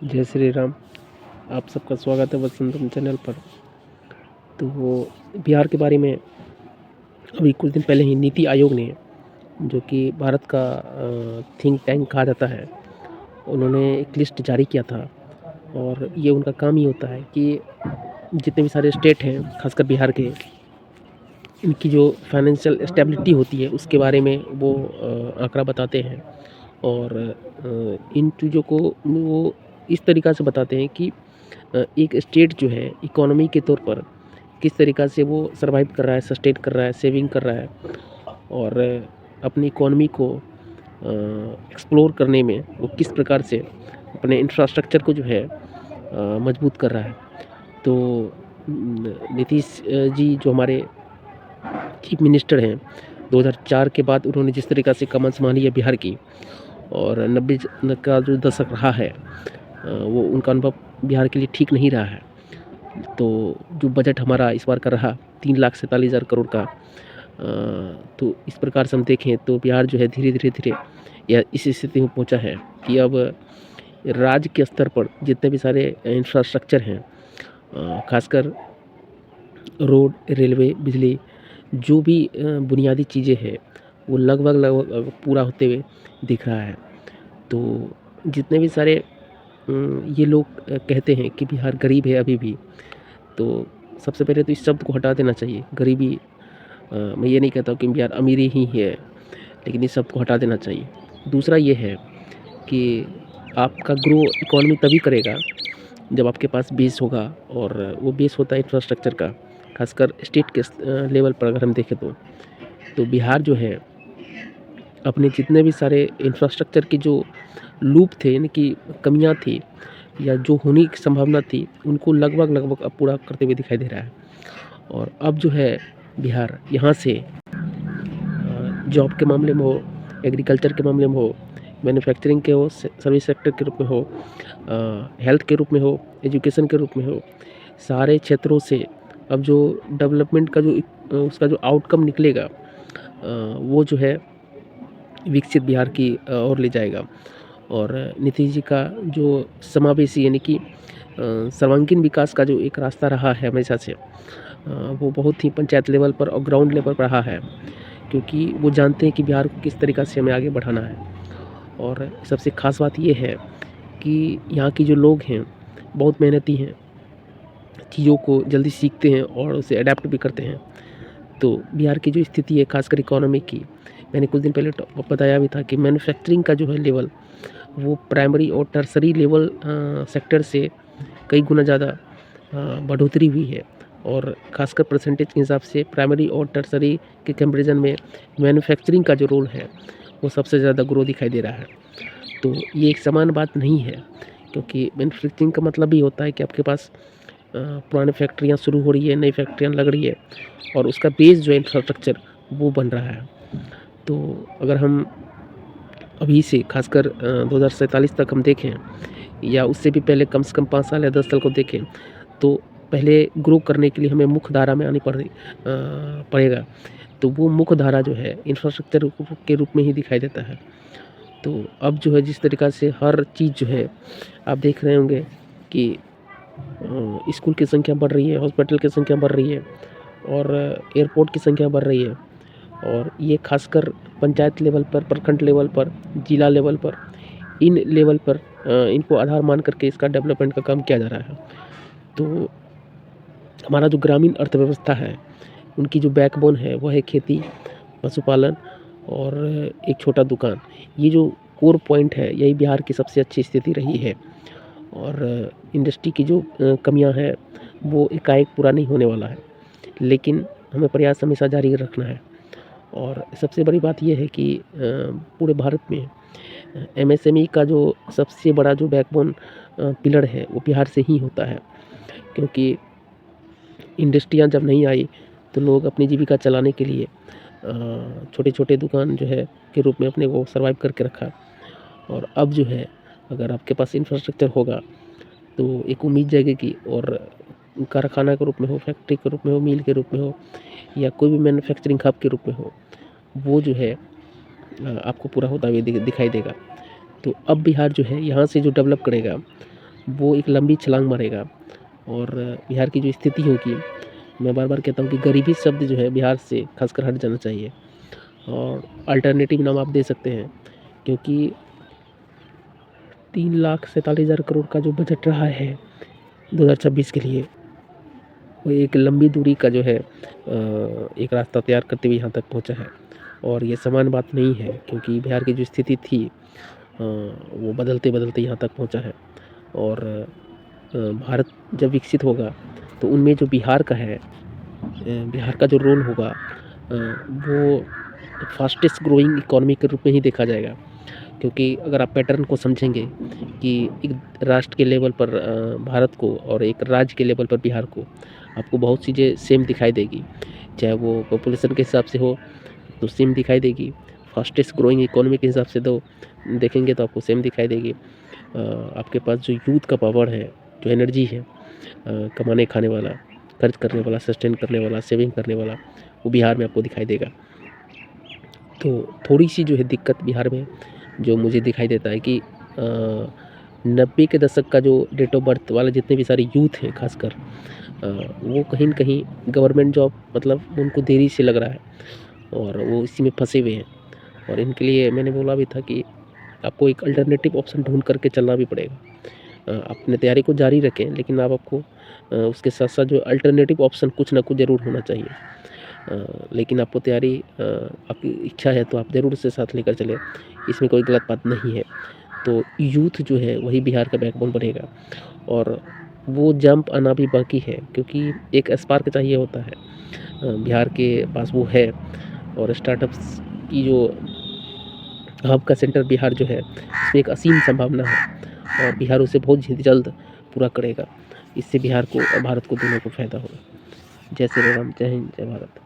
जय श्री राम। आप सबका स्वागत है वसंतम चैनल पर। तो बिहार के बारे में अभी कुछ दिन पहले ही नीति आयोग ने, जो कि भारत का थिंक टैंक कहा जाता है, उन्होंने एक लिस्ट जारी किया था। और ये उनका काम ही होता है कि जितने भी सारे स्टेट हैं, खासकर बिहार के, इनकी जो फाइनेंशियल स्टेबिलिटी होती है उसके बारे में वो आंकड़ा बताते हैं। और इन चीज़ों को वो इस तरीक़ा से बताते हैं कि एक स्टेट जो है इकोनॉमी के तौर पर किस तरीक़ा से वो सर्वाइव कर रहा है, सस्टेन कर रहा है, सेविंग कर रहा है और अपनी इकोनॉमी को एक्सप्लोर करने में वो किस प्रकार से अपने इंफ्रास्ट्रक्चर को जो है मजबूत कर रहा है। तो नीतीश जी जो हमारे चीफ मिनिस्टर हैं, 2004 के बाद उन्होंने जिस तरीक़ा से कमान संभाली है बिहार की, और 90 का जो दशक रहा है वो उनका अनुभव बिहार के लिए ठीक नहीं रहा है। तो जो बजट हमारा इस बार का रहा 3,47,000 करोड़ का, तो इस प्रकार से हम देखें तो बिहार जो है धीरे या इस स्थिति में पहुंचा है कि अब राज्य के स्तर पर जितने भी सारे इंफ्रास्ट्रक्चर हैं, खासकर रोड, रेलवे, बिजली, जो भी बुनियादी चीज़ें हैं वो लगभग पूरा होते हुए दिख रहा है। तो जितने भी सारे ये लोग कहते हैं कि बिहार गरीब है अभी भी, तो सबसे पहले तो इस शब्द को हटा देना चाहिए। गरीबी, मैं ये नहीं कहता कि बिहार अमीरी ही है, लेकिन इस शब्द को हटा देना चाहिए। दूसरा ये है कि आपका ग्रो इकोनॉमी तभी करेगा जब आपके पास बेस होगा, और वो बेस होता है इंफ्रास्ट्रक्चर का। खासकर स्टेट के लेवल पर अगर हम देखें तो बिहार जो है अपने जितने भी सारे इंफ्रास्ट्रक्चर की जो लूप थे, यानी कि कमियां थी या जो होने की संभावना थी, उनको लगभग अब पूरा करते हुए दिखाई दे रहा है। और अब जो है बिहार यहाँ से जॉब के मामले में हो, एग्रीकल्चर के मामले में हो, मैन्युफैक्चरिंग के हो, सर्विस सेक्टर के रूप में हो, हेल्थ के रूप में हो, एजुकेशन के रूप में हो, सारे क्षेत्रों से अब जो डेवलपमेंट का जो उसका जो आउटकम निकलेगा वो जो है विकसित बिहार की ओर ले जाएगा। और नीतीश जी का जो समावेशी यानी कि सर्वांगीण विकास का जो एक रास्ता रहा है हमेशा से, वो बहुत ही पंचायत लेवल पर और ग्राउंड लेवल पर रहा है, क्योंकि वो जानते हैं कि बिहार को किस तरीक़ा से हमें आगे बढ़ाना है। और सबसे ख़ास बात ये है कि यहाँ के जो लोग हैं बहुत मेहनती हैं, चीज़ों को जल्दी सीखते हैं और उसे अडेप्ट भी करते हैं। तो बिहार की जो स्थिति है खासकर इकोनॉमी की, मैंने कुछ दिन पहले बताया भी था कि मैन्युफैक्चरिंग का जो है लेवल, वो प्राइमरी और टर्सरी लेवल सेक्टर से कई गुना ज़्यादा बढ़ोतरी हुई है। और ख़ासकर परसेंटेज के हिसाब से प्राइमरी और टर्सरी के कंपैरिजन में मैन्युफैक्चरिंग का जो रोल है वो सबसे ज़्यादा ग्रो दिखाई दे रहा है। तो ये एक समान बात नहीं है, क्योंकि मैन्युफैक्चरिंग का मतलब ही होता है कि आपके पास पुरानी फैक्ट्रियाँ शुरू हो रही है, नई फैक्ट्रियाँ लग रही है, और उसका बेस जो है इंफ्रास्ट्रक्चर वो बन रहा है। तो अगर हम अभी से खासकर 2047 तक हम देखें, या उससे भी पहले कम से कम 5 साल या 10 साल को देखें, तो पहले ग्रो करने के लिए हमें मुख्य धारा में आनी पड़ेगा। तो वो मुख्य धारा जो है इंफ्रास्ट्रक्चर के रूप में ही दिखाई देता है। तो अब जो है जिस तरीक़ा से हर चीज़ जो है आप देख रहे होंगे कि स्कूल की संख्या बढ़ रही है, हॉस्पिटल की संख्या बढ़ रही है, और एयरपोर्ट की संख्या बढ़ रही है। और ये खासकर पंचायत लेवल पर, प्रखंड लेवल पर, जिला लेवल पर, इन लेवल पर इनको आधार मान करके इसका डेवलपमेंट का काम किया जा रहा है। तो हमारा जो ग्रामीण अर्थव्यवस्था है, उनकी जो बैकबोन है वो है खेती, पशुपालन और एक छोटा दुकान। ये जो कोर पॉइंट है, यही बिहार की सबसे अच्छी स्थिति रही है। और इंडस्ट्री की जो कमियां हैं वो एकाएक पूरा नहीं होने वाला है, लेकिन हमें प्रयास हमेशा जारी रखना है। और सबसे बड़ी बात यह है कि पूरे भारत में एमएसएमई का जो सबसे बड़ा जो बैकबोन पिलर है वो बिहार से ही होता है, क्योंकि इंडस्ट्रियाँ जब नहीं आई तो लोग अपनी जीविका चलाने के लिए छोटे छोटे दुकान जो है के रूप में अपने को सर्वाइव करके रखा। और अब जो है अगर आपके पास इंफ्रास्ट्रक्चर होगा तो एक उम्मीद जागेगी, और कारखाना के रूप में हो, फैक्ट्री के रूप में हो, मिल के रूप में हो, या कोई भी मैन्युफैक्चरिंग हब के रूप में हो, वो जो है आपको पूरा होता हुआ दिखाई देगा। तो अब बिहार जो है यहाँ से जो डेवलप करेगा वो एक लंबी छलांग मारेगा। और बिहार की जो स्थिति होगी, मैं बार बार कहता हूँ कि गरीबी शब्द जो है बिहार से खासकर हट जाना चाहिए। और अल्टरनेटिव नाम आप दे सकते हैं, क्योंकि 3,47,000 करोड़ का जो बजट रहा है 2026 के लिए, वो एक लंबी दूरी का जो है एक रास्ता तैयार करते हुए यहाँ तक पहुँचा है। और ये सामान्य बात नहीं है, क्योंकि बिहार की जो स्थिति थी वो बदलते बदलते यहाँ तक पहुँचा है। और भारत जब विकसित होगा तो उनमें जो बिहार का है, बिहार का जो रोल होगा वो फास्टेस्ट ग्रोइंग इकोनॉमी के रूप में ही देखा जाएगा। क्योंकि अगर आप पैटर्न को समझेंगे कि एक राष्ट्र के लेवल पर भारत को और एक राज्य के लेवल पर बिहार को, आपको बहुत चीज़ें सेम दिखाई देगी। चाहे वो पॉपुलेशन के हिसाब से हो तो सेम दिखाई देगी, फास्टेस्ट ग्रोइंग इकोनॉमी के हिसाब से तो देखेंगे तो आपको सेम दिखाई देगी। आपके पास जो यूथ का पावर है, जो एनर्जी है, कमाने खाने वाला, खर्च करने वाला, सस्टेन करने वाला, सेविंग करने वाला, वो बिहार में आपको दिखाई देगा। तो थोड़ी सी जो है दिक्कत बिहार में जो मुझे दिखाई देता है कि 90 के दशक का जो डेट ऑफ बर्थ वाला जितने भी सारे यूथ हैं खासकर, वो कहीं न कहीं गवर्नमेंट जॉब मतलब उनको देरी से लग रहा है और वो इसी में फँसे हुए हैं। और इनके लिए मैंने बोला भी था कि आपको एक अल्टरनेटिव ऑप्शन ढूँढ करके चलना भी पड़ेगा। अपने तैयारी को जारी रखें, लेकिन आप आपको उसके साथ-साथ जो अल्टरनेटिव ऑप्शन कुछ ना कुछ ज़रूर होना चाहिए। लेकिन आपको तैयारी आपकी इच्छा है तो आप ज़रूर उसे साथ लेकर चलें, इसमें कोई गलत बात नहीं है। तो यूथ जो है वही बिहार का बैकबोन बनेगा और वो जंप आना भी बाकी है, क्योंकि एक स्पार्क चाहिए होता है। बिहार के पास वो है और स्टार्टअप्स की जो हब का सेंटर बिहार जो है, इसमें एक असीम संभावना है और बिहार उसे बहुत जल्द पूरा करेगा। इससे बिहार को और भारत को दोनों को फ़ायदा होगा। जय श्री राम, जय हिंद, जय भारत।